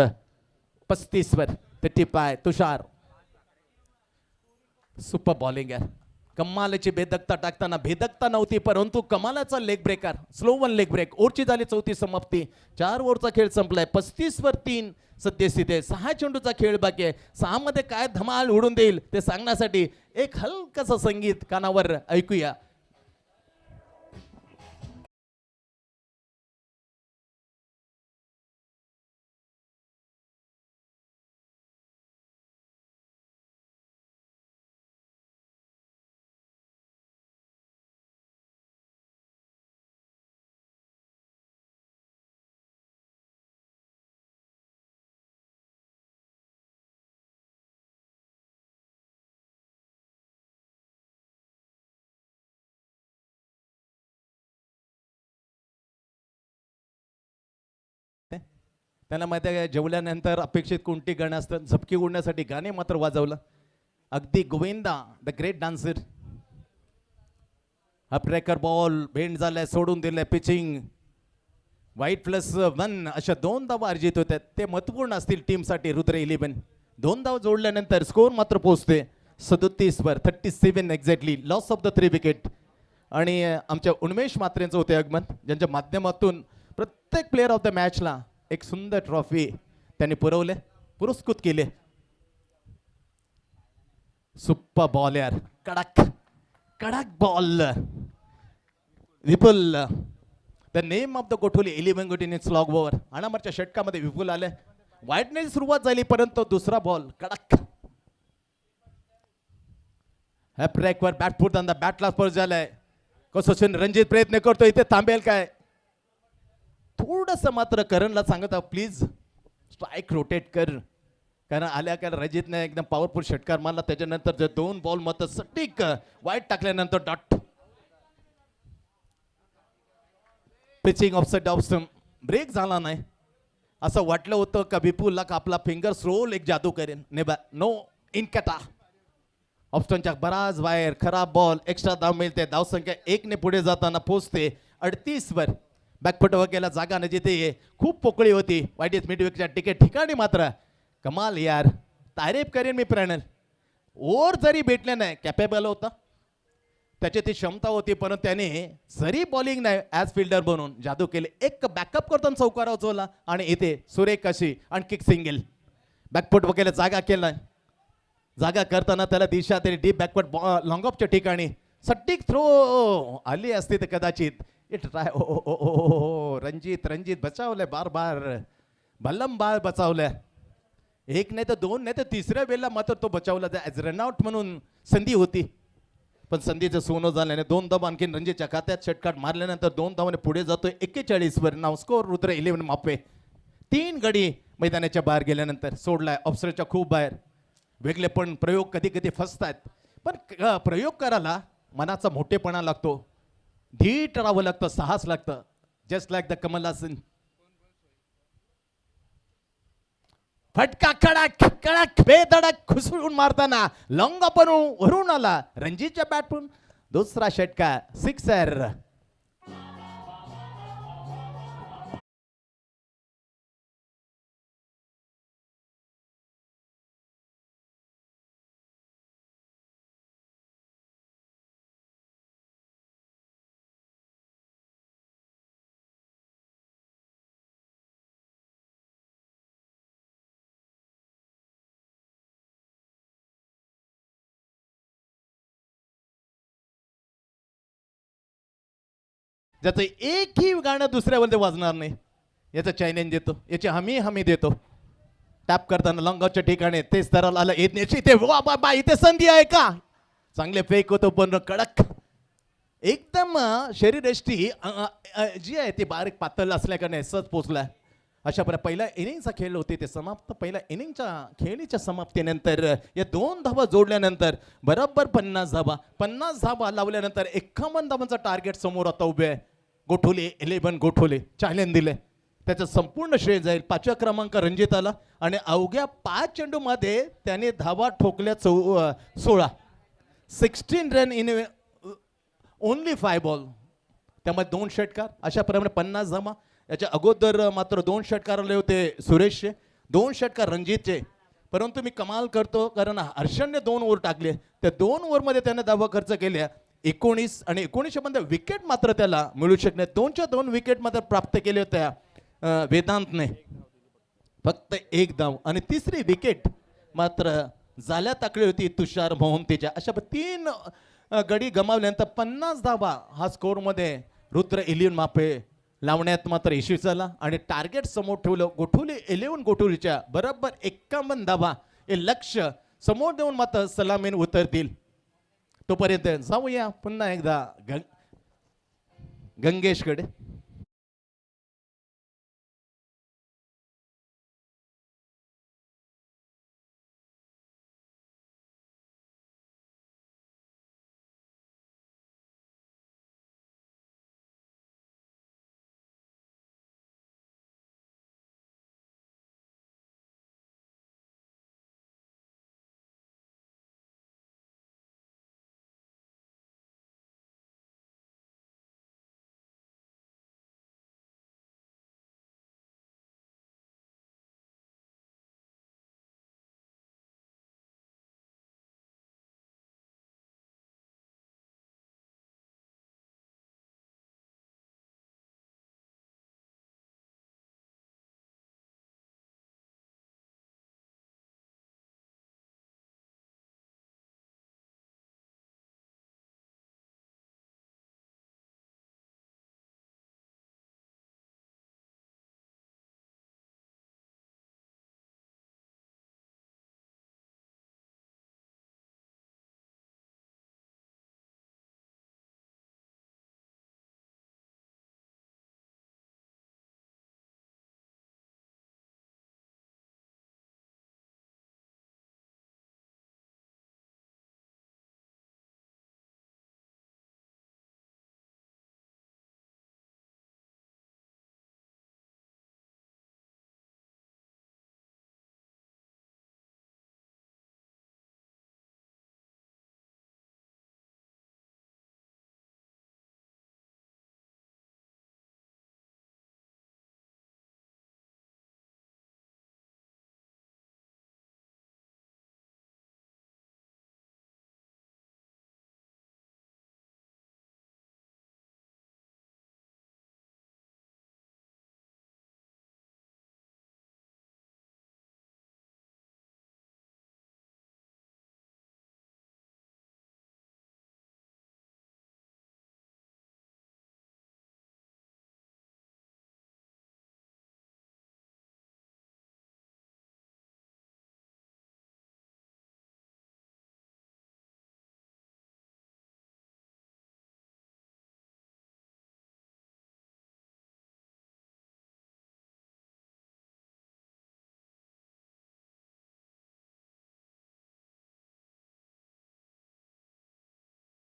35 वर 35. तुषार सुपर बॉलिंग आहे. कमालाची भेदकता टाकताना भेदकता नव्हती, परंतु कमालाचा leg breaker, slow 1 leg break. ओव्हरची झाली 4थी समाप्ती. 4 ओव्हरचा खेळ संपलाय. 35 वर 3 सद्यस्थिती आहे. 6 चेंडूचा खेळ बाकी आहे. 6 मध्ये काय धमाल उडून देईल ते सांगण्यासाठी एक हलकसं संगीत कानावर ऐकूया. त्यांना माहिती आहे जेवल्यानंतर अपेक्षित कोणती गाणं असतात, झपकी उडण्यासाठी गाणे मात्र वाजवलं. अगदी गोविंदा द ग्रेट डान्सर. हा ट्रॅकर बॉल बेंड झालाय, सोडून दिलाय पिचिंग. वाईट +1 अशा 2 धावा अर्जित होत्या, ते महत्वपूर्ण असतील टीमसाठी. रुद्र 11 2 धाव जोडल्यानंतर स्कोर मात्र पोहोचते 37 वर 37 exactly. Loss of the 3 wicket. आणि आमच्या उन्मेष मात्रेंचं होते आगमन, ज्यांच्या माध्यमातून प्रत्येक प्लेअर ऑफ द मॅचला एक सुंदर ट्रॉफी त्यांनी पुरवले, पुरस्कृत केले. सुपर बॉल यार, कडक कडक ball. Vipul the name of the Gotholi 11 good in slog over. अनामरच्या षटकामध्ये विपुल आले. वाईटने सुरुवात झाली, परंतु दुसरा बॉल कडक. ह्या ब्रेकवर बॅट फुटताना बॅटला स्पर्श झालाय. कसोशीन रणजित प्रयत्न करतो, इथे थांबेल काय? थोडस मात्र करणला सांगत प्लीज स्ट्राईक रोटेट कर, कारण आल्या काय रणजितने एकदम पॉवरफुल षटकार मारला. त्याच्यानंतर जे 2 बॉल मत सटीक वाईट टाकल्यानंतर dot. Pitching offset option break झाला नाही. असं वाटलं होतं का विपुलला का आपला फिंगर्स रोल एक जादू करेन. नो इनकटा. ऑप्शनच्या बराच बाहेर खराब बॉल. एक्स्ट्रा धाव मिळते. धावसंख्या 1 ने पुढे जाताना पोहोचते 38 वर. बॅकफुट वगैरे जागा न जिथे खूप पोकळी होती. वाईट मिडविकच्या तिकीट ठिकाणी मात्र कमाल यार, तारीफ करेन मी प्रणल. ओव्हर जरी भेटले नाही, कॅपेबल होता, त्याची ती क्षमता होती, परंतु त्याने जरी बॉलिंग नाही ॲज फिल्डर बनून जादू केले. एक बॅकअप करताना चौकार उचलला आणि इथे सुरेख अशी आणखी सिंगल. बॅकफुट वगैरे जागा केला, जागा करताना त्याला दिशा तरी डीप बॅकवर्ड लॉंग ऑफच्या ठिकाणी सटीक थ्रो आली असती तर कदाचित इट ट्राय. ओ रणजित बचावलंय, बार बार भल्लम बार बचावलंय. 1 नाही तर 2 नाही तर 3ऱ्या वेळेला मात्र तो बचावला. ॲज रनआउट म्हणून संधी होती, पण संधीचं सोनं झाल्याने 2 धावा आणखीन रणजितच्या खात्यात. षटकार मारल्यानंतर 2 धावाने पुढे जातोय 41 वर. नाव स्कोर रुद्र 11 मापे. 3 गडी मैदानाच्या बाहेर गेल्यानंतर सोडलाय, ऑफसाईडच्या खूप बाहेर. वेगळे पण प्रयोग कधी कधी फसतात, पण प्रयोग करायला मनाचा मोठेपणा लागतो, धीट राहावं लागतं, साहस लागतं. Just like the Kamal Haasan. फटका कडक कडक बेधडक खुसळून मारताना लॉंग पण वरून आला रणजितच्या बॅटून. दुसरा षटकार सिक्सर. ज्याचं एकही गाणं दुसऱ्यावर वाजणार नाही याचं चॅलेंज देतो, याची हमी देतो. टॅप करताना लॉंगच्या ठिकाणी तेच तरल आलं येण्याची. ते वा बा इथे संधी आहे का? चांगले फेक होतो, पण कडक एकदम शरीरयष्टी जी आहे ती बारीक पातळ असल्याकारणे सहज पोचलाय. अशा प्रकारे पहिल्या इनिंगचा खेळ होते ते समाप्त. पहिल्या इनिंगच्या खेळीच्या समाप्तीनंतर या 2 धावा जोडल्यानंतर बरोबर 50 धावा लावल्यानंतर 51 धावांचा टार्गेट समोर आता उभे आहे. गोठोले 11 गोठोले चॅलेंज दिले, त्याचं संपूर्ण श्रेय जाईल. 5व्या क्रमांक रणजित आला आणि अवघ्या 5 चेंडूमध्ये त्याने धावा ठोकल्या 16. 16 रन इन ओनली 5 बॉल. त्यामध्ये 2 षटकार. अशा प्रमाणे 50 धावा. याच्या अगोदर मात्र 2 षटकार आले होते सुरेशचे, 2 षटकार रणजितचे. परंतु मी कमाल करतो, कारण हर्षणने 2 ओव्हर टाकले. त्या 2 ओव्हरमध्ये त्याने धावा खर्च केल्या 19 आणि 19 मध्ये विकेट मात्र त्याला मिळू शकले. 2च्या 2 विकेट मात्र प्राप्त केले होत्या वेदांतने. फक्त 1 धाव आणि 3री विकेट मात्र झाल्या टाकली होती तुषार मोहंतीच्या. अशा 3 गडी गमावल्यानंतर 50 धावा हा स्कोरमध्ये रुद्र 11 मापे लावण्यात मात्र यशस्वी झाला आणि टार्गेट समोर ठेवलं. गोठोली 11 गोठोलीच्या बरोबर 51 धावा हे लक्ष्य समोर देऊन मात्र सलामीन उतरतील. तोपर्यंत जाऊया पुन्हा एकदा गंगेशकडे.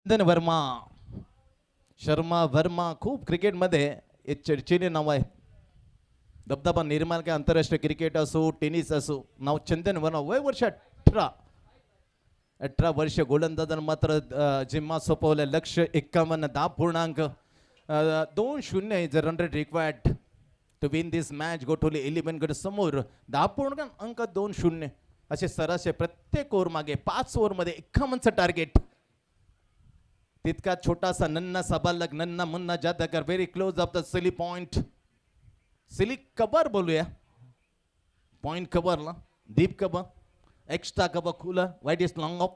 चंदन वर्मा, शर्मा वर्मा खूप क्रिकेटमध्ये एक चर्चेने नाव आहे. दबदबा निर्माण काय आंतरराष्ट्रीय क्रिकेट असो टेनिस असो, नाव चंदन वर्मा. वय वर्ष 18 वर्ष. गोलंदाजांना मात्र जिम्मा सोपवलं. लक्ष 51, 10.20 is run rate required to win this match. Gothavle 11 गड समोर 10.20 असे सरासरी प्रत्येक ओव्हर मागे 5 ओव्हरमध्ये 51चं टार्गेट. तितका छोटासा नन्ना सबालक नन्ना मुन्ना जादगर very close of the silly point. Silly cover बोलूया. पॉइंट कबरला डीप कबर एक्स्ट्रा कबर खुला वाईट इज लॉंग ऑफ.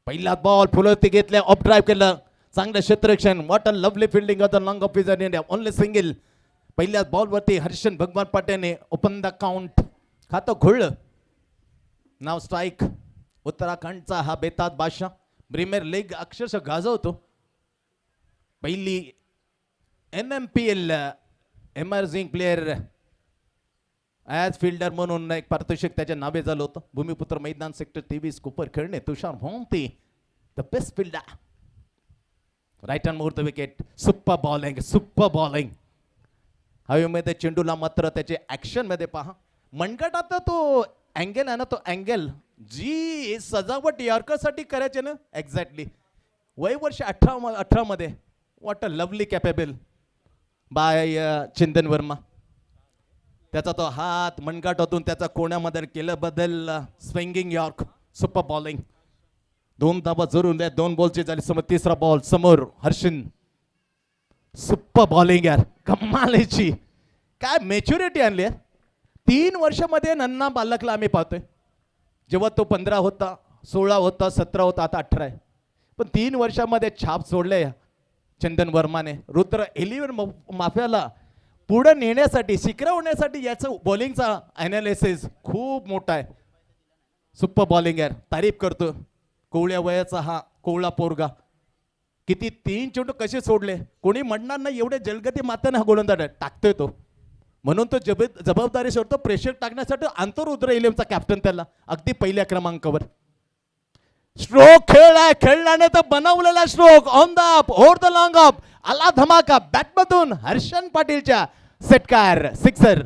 पहिला बॉल फुलवती घेतल्या ऑफ ड्राईव्ह केलं. चांगलं क्षेत्ररक्षण. What a lovely fielding of the long off is India. Only single. पहिल्या बॉलवरती हर्षन भगवान पाट्याने ओपन द काउंट. खातं घोळलं. नाव स्ट्राईक. उत्तराखंडचा हा बेताज बादशाह प्रीमियर लीग अक्षरशः गाजवतो. पहिली NMPL emerging player as fielder म्हणून एक पारितोषिक त्याच्या नावे झालं होतं. भूमिपुत्र मैदान सेक्टर 23 कुपर खेळणे. Tushar Bhongte the best fielder. Right hand more the wicket. Super bowling super bowling. हवेमध्ये चेंडूला मात्र त्याचे ऍक्शन मध्ये पहा. मनगटात तो अँगल आहे ना, तो अँगल जी सजावट यॉर्करसाठी करायचे ना एक्झॅक्टली. वय वर्ष 18 मध्ये. What a lovely capable by Chandan Verma. त्याचा तो हात मनगटातून त्याचा कोण्यामध्ये केलं बदल. Swinging York super bowling. 2 धावा जरूर द्या. 2 बॉलची झाली समोर. तिसरा बॉल समोर हर्षन. सुपर बॉलिंग यार. कमालीची काय मॅच्युरिटी आणली यार. 3 वर्षामध्ये नन्ना बालकला आम्ही पाहतोय. जेव्हा तो 15 होता, 16 होता, 17 होता, आता 18 आहे. पण 3 वर्षामध्ये छाप सोडले चंदन वर्माने. रुद्र 11 माफ्याला पुढे नेण्यासाठी शिखरवण्यासाठी याचं बॉलिंगचा अनालिसिस खूप मोठा आहे. सुपर बॉलिंग यार. तारीफ करतो. कोवळ्या वयाचा हा कोवळा पोरगा. किती 3 चेंडू कसे सोडले. कोणी म्हणणार नाही एवढे जलगती माताने हा गोलंदाज टाकतोय तो. म्हणून तो जबाबदारी सोडतो. प्रेशर टाकण्यासाठी आणतो रुद्र 11चा कॅप्टन त्याला अगदी पहिल्या क्रमांकावर. स्ट्रोक खेळलाय. खेळल्याने तर बनवलेला stroke on the up over the long up. आला धमाका बॅटमधून हर्षन पाटीलच्या सेटकार सिक्सर.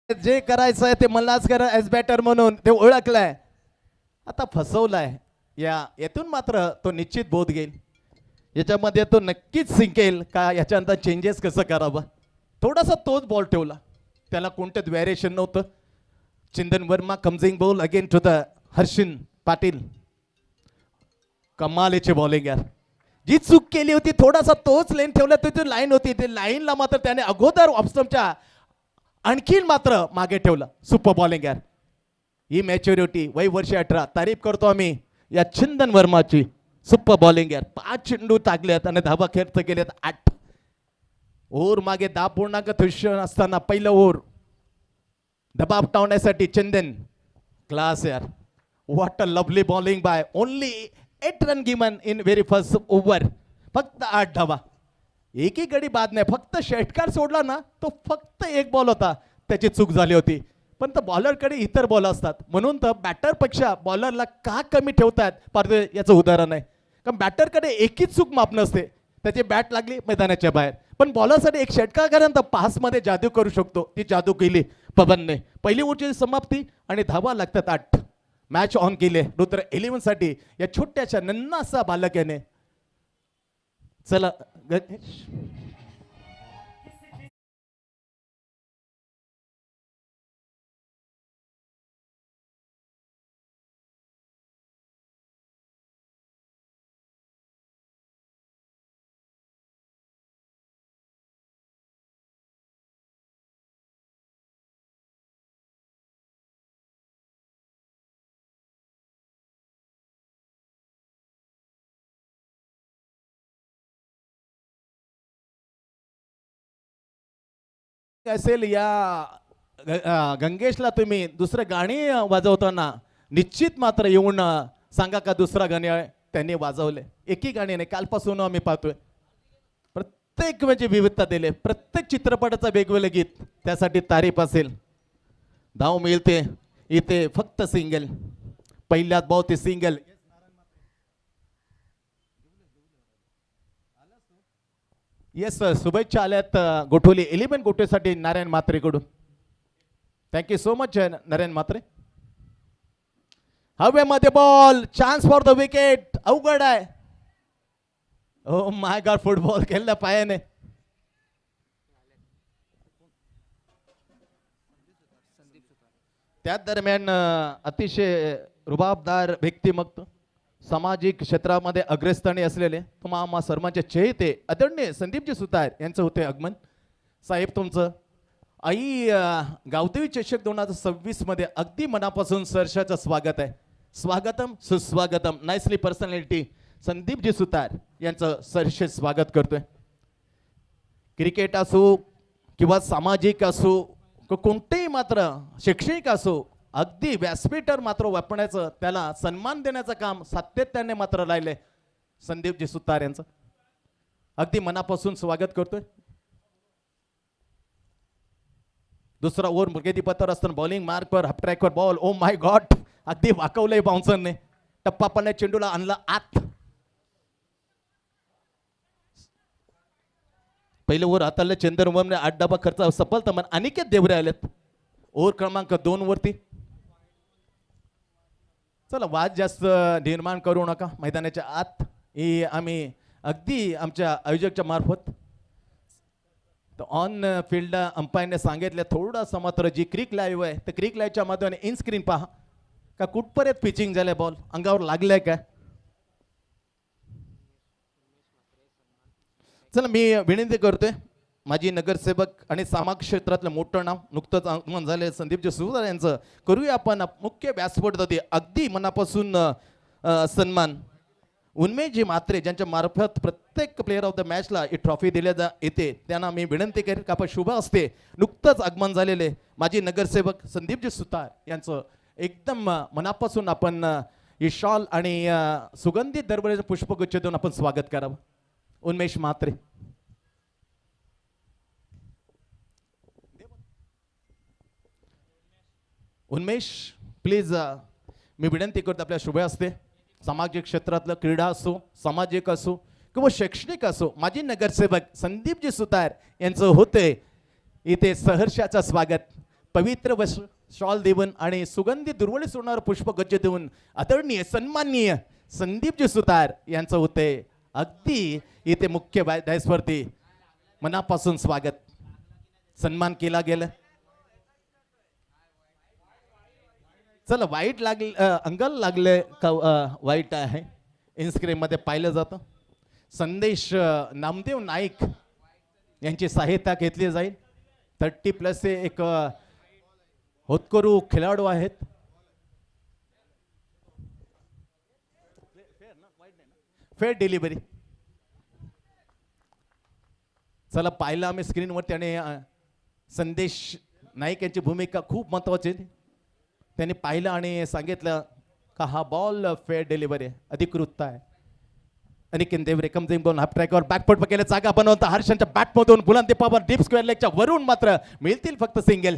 जे करायचं आहे ते मलाच करा एज बॅटर म्हणून ते ओळखलंय. आता फसवलाय यातून मात्र तो निश्चित बोध घेईल. याच्यामध्ये तो नक्कीच शिकेल का याच्यानंतर चेंजेस कसं करावं. थोडासा तोच बॉल ठेवला. त्याला कोणतेच व्हेरिएशन नव्हतं. चंदन वर्मा कम्सिंग ball again to the Harshan Patil. कमालीची बॉलिंग यार. जी चूक केली होती थोडासा तोच लेन ठेवला. तो लाईन होती ते लाईनला मात्र त्याने अगोदर ऑफस्टमच्या आणखीन मात्र मागे ठेवलं. सुपर बॉलिंग यार. ही मॅच्युरिटी. वय वर्ष 18. तारीफ करतो आम्ही या चंदन वर्माची. सुपर बॉलिंग यार. 5 चेंडू टाकलेत आणि धावा खेळत गेलेत 8. ओव्हर मागे 10.3 असताना पहिलं ओव्हर दबाव टाळण्यासाठी चंदन क्लास यार. What a lovely bowling bye. Only 8 run given in very first over. फक्त 8 धावा. एकही गडी बाद नाही. फक्त षटकार सोडला ना तो फक्त 1 बॉल होता. त्याची चूक झाली होती. पण तर बॉलरकडे इतर बॉल असतात म्हणून तर बॅटरपेक्षा बॉलरला का कमी ठेवतात पार्थ याचं उदाहरण आहे. कारण बॅटरकडे एकच चूक माप नसते. त्याची बॅट लागली मैदानाच्या बाहेर. पण बॉलरसाठी एक षटकार करून पासमध्ये जादू करू शकतो. ती जादू केली पवनने. पहिली ओव्हरची समाप्ती आणि धावा लागतात 8. मॅच ऑन केले रुद्र 11 साठी या छोट्याशा नन्नासा बालक याने. चला असेल या गंगेशला तुम्ही दुसरं गाणी वाजवताना निश्चित मात्र येऊन सांगा का दुसरा गाणी आहे. त्यांनी वाजवले. एकही गाणी नाही, कालपासून आम्ही पाहतोय. प्रत्येक म्हणजे विविधता दिले, प्रत्येक चित्रपटाचं वेगवेगळं गीत. त्यासाठी तारीफ असेल. धाव मिळते इथे फक्त सिंगल, पहिल्यात भाऊ ते सिंगल. येस सर, शुभेच्छा आल्यात गोठवली 11 गोठेसाठी नारायण म्हात्रेकडून. Thank you so much Narayan Mhatre. हवेमध्ये ball, chance for the wicket. अवघड आहे. ओ माय गॉड, फुटबॉल खेळला पायाने. त्याच दरम्यान अतिशय रुबाबदार व्यक्तिमत्व, सामाजिक क्षेत्रामध्ये अग्रस्थानी असलेले तुम्हा सर्वांचे चेहते आदरणीय संदीपजी सुतार यांचं होते आगमन. साहेब तुमचं आई गावदेवी चषक 2026 मध्ये अगदी मनापासून सहर्षाचं स्वागत आहे. स्वागतम सुस्वागतम. नाईसली पर्सनॅलिटी संदीपजी सुतार यांचं सहर्ष स्वागत करतोय. क्रिकेट असो किंवा सामाजिक असो, कोणतेही मात्र शैक्षणिक असो, अगदी व्यासपीठावर मात्र वापरण्याचं, त्याला सन्मान देण्याचं काम सातत्याने मात्र राहिले संदीपजी सुतार यांचं. अगदी मनापासून स्वागत करतोय. दुसरा ओव्हर मर्यादिपथावर असताना बॉलिंग मार्कवर हाफ ट्रॅकवर बॉल. ओ माय गॉड, अगदी वाकवलंय बाउन्सरने. टप्पा पडल्या चेंडूला आणला आत. पहिले ओव्हर हाताळले चंद्रवमने 8 डबा खर्च सफलता. मन अनिकेत देवरे आलेत ओव्हर क्रमांक 2 वरती. चला वाद जास्त निर्माण करू नका मैदानाच्या आत. ही आम्ही अगदी आमच्या आयोजकच्या मार्फत ऑन फील्ड अंपायरने सांगितलं थोडासा मात्र जी क्रिक लाईव्ह आहे त्या क्रिक लाईव्हच्या माध्यमाने इन स्क्रीन पहा का कुठपर्यंत पिचिंग झालंय, बॉल अंगावर लागलाय का. चला मी विनंती करतोय, माजी नगरसेवक आणि सामाजिक क्षेत्रातलं मोठं नाव नुकतंच आगमन झाले संदीपजी सुतार यांचं करूया आपण मुख्य व्यासपीठावरती अगदी मनापासून सन्मान. उन्मेशजी म्हात्रे ज्यांच्या मार्फत प्रत्येक प्लेअर ऑफ द मॅचला ही ट्रॉफी दिल्या येते, त्यांना मी विनंती करेन का आपण शुभ असते नुकतंच आगमन झालेले माजी नगरसेवक संदीपजी सुतार यांचं एकदम मनापासून आपण ही शॉल आणि सुगंधित दरबाराचं पुष्पगुच्छ देऊन आपण स्वागत करावं. उन्मेश म्हात्रे. उन्मेश प्लीज, मी विनंती करतो आपल्या शुभ असते. सामाजिक क्षेत्रातलं क्रीडा असो, सामाजिक असो किंवा शैक्षणिक असो, माजी नगरसेवक संदीपजी सुतार यांचं होते इथे सहर्षाचं स्वागत. पवित्र व शॉल देऊन आणि सुगंधी दुर्वळी सोडणारं पुष्पगुच्छ देऊन आदरणीय सन्माननीय संदीपजी सुतार यांचं होते अगदी इथे मुख्य व्यासपीठावरती मनापासून स्वागत, सन्मान केला गेला. चला वाईट लागले, अंगाला लागले का वाईट आहे इन्स्क्रीन मध्ये पाहिलं जातं. संदेश नामदेव नाईक यांची सहायता घेतली जाईल. 30+ एक होतकरू खेळाडू आहेत. Fair delivery. चला पाहिलं आम्ही स्क्रीनवरती आणि संदेश नाईक यांची भूमिका खूप महत्वाची. त्यांनी पाहिलं आणि सांगितलं का हा बॉल फेअर डिलिव्हरी अधिकृत आहे. अनिकेत देवरे कमजिंग बॉल हाफ ट्रॅकवर बॅकफुट पकडले, जागा बनवता हर्षांच्या बॅटमधून बुलंदी पावर डीप स्क्वेअर लेगच्या वरून मात्र मिळतील फक्त सिंगल.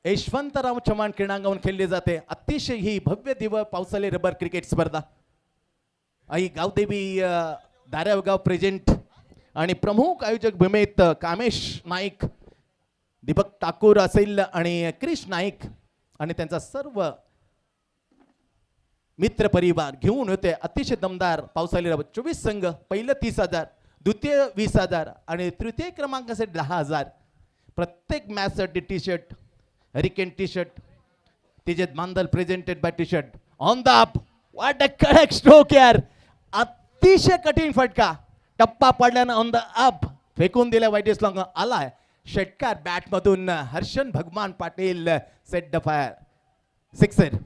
यशवंतराव चव्हाण क्रीडांगणावर खेळली जाते अतिशय ही भव्य दिव्य पावसाळी रबर क्रिकेट स्पर्धा. आई गावदेवी दारेगाव प्रेझेंट आणि प्रमुख आयोजक भूमित कामेश नाईक, दीपक ठाकूर असेल आणि क्रिश नाईक आणि त्यांचा सर्व मित्र परिवार घेऊन होते. अतिशय दमदार पावसाळी रबर 24 संघ. पहिलं 30,000, द्वितीय 20,000 आणि तृतीय क्रमांकासाठी 10,000. प्रत्येक मॅचसाठी T shirt, hurricane T shirt, तिजेत मांदल presented by T shirt on the up. What a correct stroke यार, अतिशय कठीण फटका. टप्पा पडल्यानं ऑन द अप फेकून दिला. वाईट लॉंग आलाय षटकार बॅट मधून. Harshan Bhagwan Patil set the fire, sixer.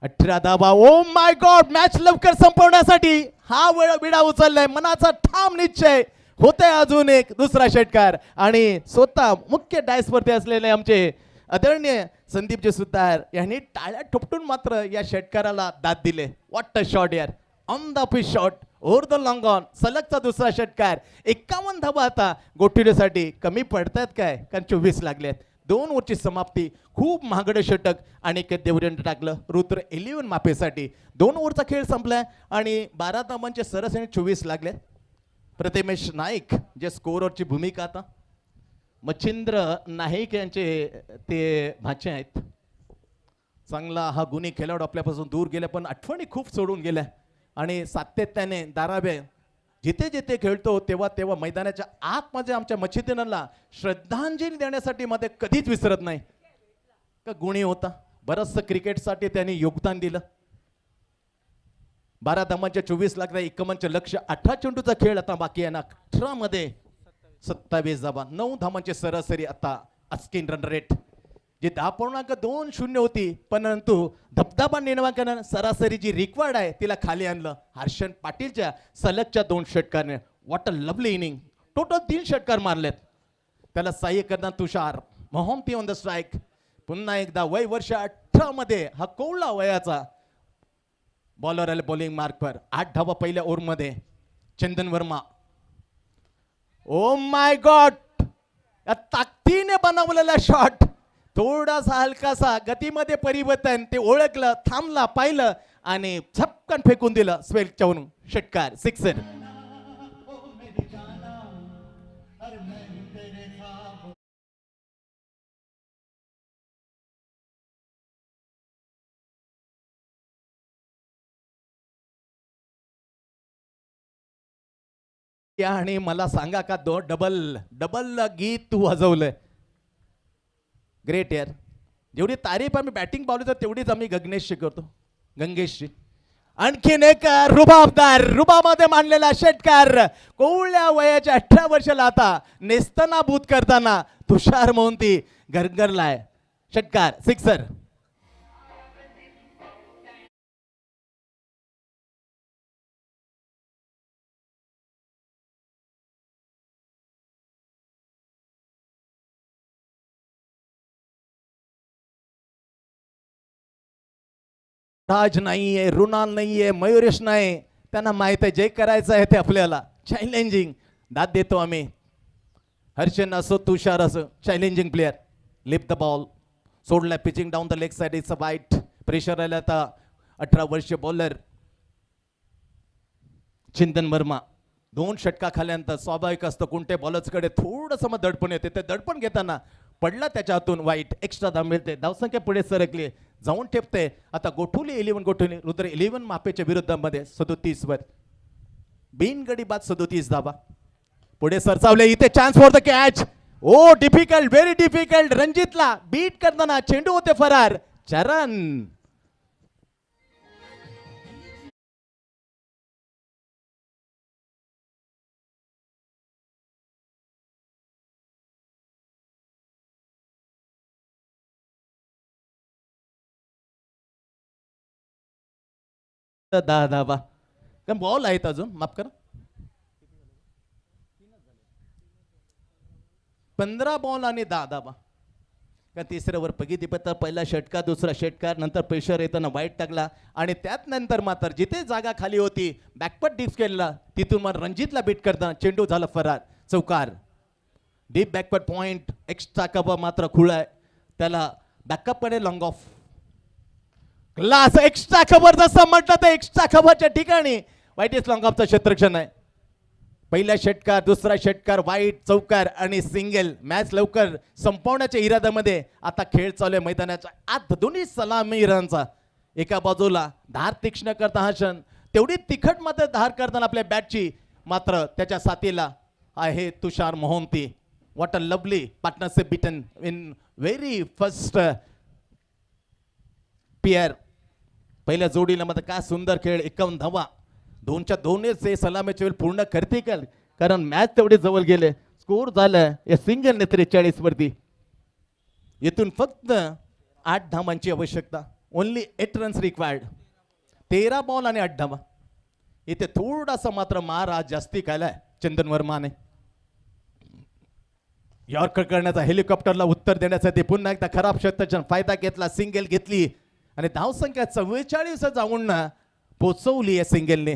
18 धावा. ओ माय गॉड, मॅच लवकर संपवण्यासाठी हा विडा उचललाय. मनाचा ठाम निश्चय होते. अजून एक दुसरा षटकार आणि स्वतः मुख्य डायसवरती असलेले आमचे आदरणीय संदीपजी सुतार यांनी टाळ्या ठोपटून मात्र या षटकाराला दाद दिले. व्हॉट अ शॉट यार, on the pitch shot, over the long on. सलगचा दुसरा षटकार. 51 धावा आता गोठिवलीसाठी कमी पडतात काय, कारण 24 लागलेत. 2 ओव्हरची समाप्ती. खूप महागडं षटक आणि देवरेंद्र टाकलं रुद्र 11 मापेसाठी. 2 ओव्हरचा खेळ संपलाय आणि 12 धावांचे सरासरी 24 लागले. प्रतिमेश नाईक जे स्कोरवरची भूमिका आता मच्छिंद्र नाईक यांचे ते भाचे आहेत. चांगला हा गुणी खेळाडू आपल्यापासून दूर गेला, पण आठवणी खूप सोडून गेल्या आणि सातत्याने दाराबे जिथे जिथे खेळतो तेव्हा तेव्हा मैदानाच्या आतमध्ये आमच्या मच्छिंद्रांना श्रद्धांजली देण्यासाठी मध्ये कधीच विसरत नाही. का गुणी होता, बरंचसं क्रिकेटसाठी त्यांनी योगदान दिलं. 12 धावांच्या 24 लागला. 51 लक्ष. 18 चेंडूचा खेळ आता बाकी आहे ना. 18 मध्ये 27 धावा. 9 धावांची सरासरी आता अस्किन रन रेट जी 10.20 होती, परंतु धबधबा निर्माण सरासरी जी रिक्वायर्ड आहे तिला खाली आणलं हर्षन पाटीलच्या सलगच्या 2 षटकाने. What a lovely inning. Total 3 षटकार मारलेत. त्याला सहाय्य करणार Tushar Mohanty on the strike. पुन्हा एकदा वय वर्ष 18 मध्ये हा कोवळा वयाचा बॉलर आले बॉलिंग मार्कवर. 8 धावा पहिल्या ओव्हरमध्ये. चंदन वर्मा. ओ माय गॉड, ताकदीने बनवलेला शॉट. थोडासा हलकासा गतीमध्ये परिवर्तन, ते ओळखलं, थांबला, पाहिलं आणि झपकन फेकून दिलं स्वेलच्यावरून. षटकार, सिक्सर. आणि मला सांगा का डबल डबल गीत तू वाजवलंय. ग्रेट यार. जेवढी तारीफ आम्ही बॅटिंग पावली तेवढीच आम्ही गगनेशची करतो, गंगेशची. आणखीन एक रुबाबदार रुबामध्ये मांडलेला षटकार. कोवळ्या वयाच्या 18 वर्षाला आता नेस्तनाबूत करताना तुषार मोहंती गरगरलाय. षटकार, सिक्सर. राज नाहीये, रुणाल नाहीये, मयुरेश नाही. त्यांना माहित आहे जे करायचं आहे ते आपल्याला. चॅलेंजिंग दाद देतो आम्ही. हर्षन असो तुषार असो, challenging player. Lift the ball. सोडला pitching down the leg side. It's a wide. Pressure आला आता 18 वर्षीय बॉलर चिंतन वर्मा. 2 षटका खाल्यानंतर स्वाभाविक असतं कोणत्या बॉलर्सकडे थोडंसं मग दडपण येते. ते दडपण घेताना पडला त्याच्या हातून वाईट. एक्स्ट्रा धाव मिळते. धावसंख्या पुढे सरकली, जाऊन ठेपते. आता गोठवली 11 गोठवली रुद्र 11 मापेच्या विरुद्धामध्ये 37 वर. बिनगडी बाद 37 धावा. पुढे सरसावले. इथे chance for the catch. Oh difficult, very difficult. रणजितला बीट करताना चेंडू होते फरार. चरण. तर 10 धावा. कारण बॉल आहेत अजून, माफ करा. 15 बॉल आणि 10 धावा. का तिसऱ्यावर पगी तर पहिला षटकार, दुसरा षटकार, नंतर प्रेशर येताना वाईट टाकला आणि त्यात नंतर मात्र जिथे जागा खाली होती बॅकपट डिप्स केला तिथून मग रणजितला बीट करताना चेंडू झाला फरार. चौकार. Deep backward point. Extra cover मात्र खुळा. त्याला बॅकअप कडे लॉंग ऑफ. क्लास. एक्स्ट्रा खबर जसं म्हटलं तर एक्स्ट्रा खबरच्या ठिकाणी वाईट इज लॉंग ऑफचा क्षेत्ररक्षण आहे. पहिला षटकार, दुसरा षटकार, वाईट, चौकार आणि सिंगल. मॅच लवकर संपवण्याच्या इराद्यामध्ये आता खेळ चालू आहे मैदानाच्या आत. दोन्ही सलामी रनचा. एका बाजूला धार तीक्ष्ण करता हर्षन, तेवढी तिखट मात्र धार करताना आपल्या बॅटची मात्र त्याच्या साथीला आहे Tushar Mohanty. What a lovely partnership beaten in very first pair. पहिल्या जोडीला मात्र काय सुंदर खेळ. 51 धावा. 2च्या 2 सलामीचे वेळ पूर्ण करते का, कारण मॅच तेवढे जवळ गेले. स्कोर झालं या सिंगलने 43 वरती. येथून फक्त 8 धावांची आवश्यकता. Only 8 runs required. 13 बॉल आणि 8 धावा. इथे थोडासा मात्र मार आज जास्ती केलाय चंदन वर्माने. यॉर्कर करण्याचा, हेलिकॉप्टरला उत्तर देण्यासाठी पुन्हा एकदा खराब षटकाचा फायदा घेतला, सिंगल घेतली आणि धावसंख्या 44 जाऊन पोचवली आहे सिंगलने.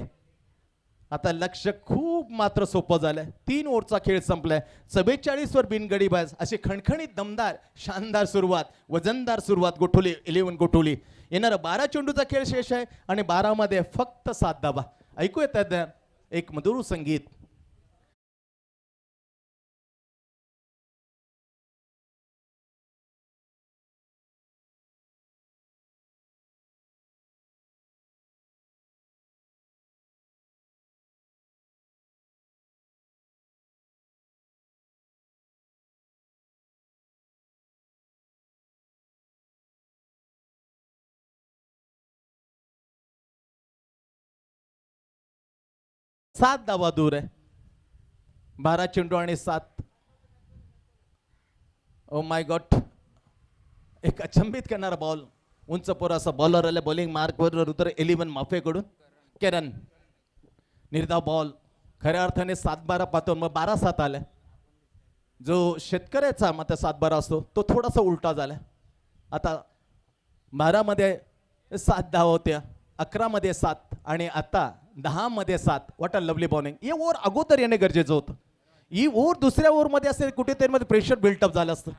आता लक्ष खूप मात्र सोपं झालंय. 3 ओव्हरचा खेळ संपलाय. 44 वर बिनगडीबाज अशी खणखणीत दमदार शानदार सुरुवात, वजनदार सुरुवात गोठवली 11 गोठवली. येणारा 12 चेंडूचा खेळ शेष आहे आणि 12 मध्ये फक्त 7 धावा. ऐकू येतात एक मधुर संगीत. सात धावा दूर आहे. 12 चेंडू आणि 7. ओ माय गॉड. एक अचंबित करणारा बॉल. उंच पोरासा बॉलर आला बॉलिंग मार्कवर उतर 11 माफेकडून. केरन निर्धाव बॉल. खऱ्या अर्थाने 7-12 पाहतो, मग 12-7 आलाय. जो शेतकऱ्याचा मग 7-12 असतो तो थोडासा उलटा झाला. आता 12 मध्ये 7 धावा होत्या, 11 मध्ये 7 आणि आता 10 मध्ये 7. What a lovely bowling. He over अगोदर येणे गरजेचं होतं. ही ओव्हर दुसऱ्या ओव्हरमध्ये असेल कुठेतरी मध्ये प्रेशर बिल्टअप झालं असतं,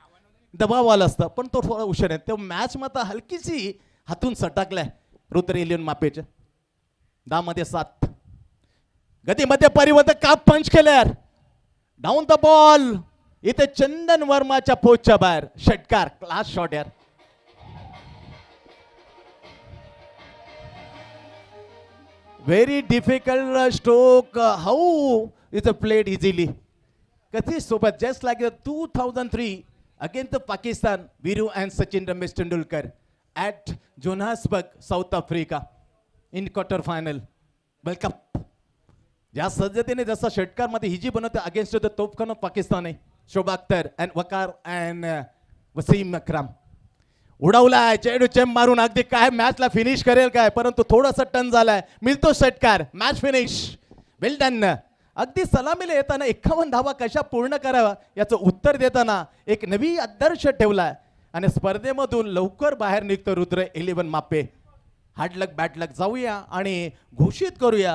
दबाव आला असतं, पण तो थोडा उशीर आहे. तो मॅच मात्र हलकीशी हातून सटकलाय रुद्र 11 मापेच्या. 10 मध्ये 7. गतीमध्ये परिवर्तन का पंच केल्यार डाऊन द बॉल. इथे चंदन वर्माच्या पोचच्या बाहेर षटकार. क्लास शॉट यार. Very difficult stroke. How is played easily. कधी सोबत just like 2003 against Pakistan. Veeru and Sachin Ramesh Tendulkar at Johannesburg south Africa in quarter final world cup. ज्या सज्जतेने जसा षटकार मध्ये हिजी बनवते अगेन्स्ट द तोफखाना पाकिस्तान आहे. Shoaib Akhtar and Waqar and Wasim Akram. उडवलाय चेंडू चेंब मारून अगदी काय मॅचला फिनिश करेल काय, परंतु थोडासा टर्न झालाय. मिळतो षटकार. Match finish. Well done. अगदी सलामीला येताना 51 धावा कशा पूर्ण करावा याचं उत्तर देताना एक नवी आदर्श ठेवलाय आणि स्पर्धेमधून लवकर बाहेर निघतो रुद्र 11 मापे. हार्ड लक बॅड लक. जाऊया आणि घोषित करूया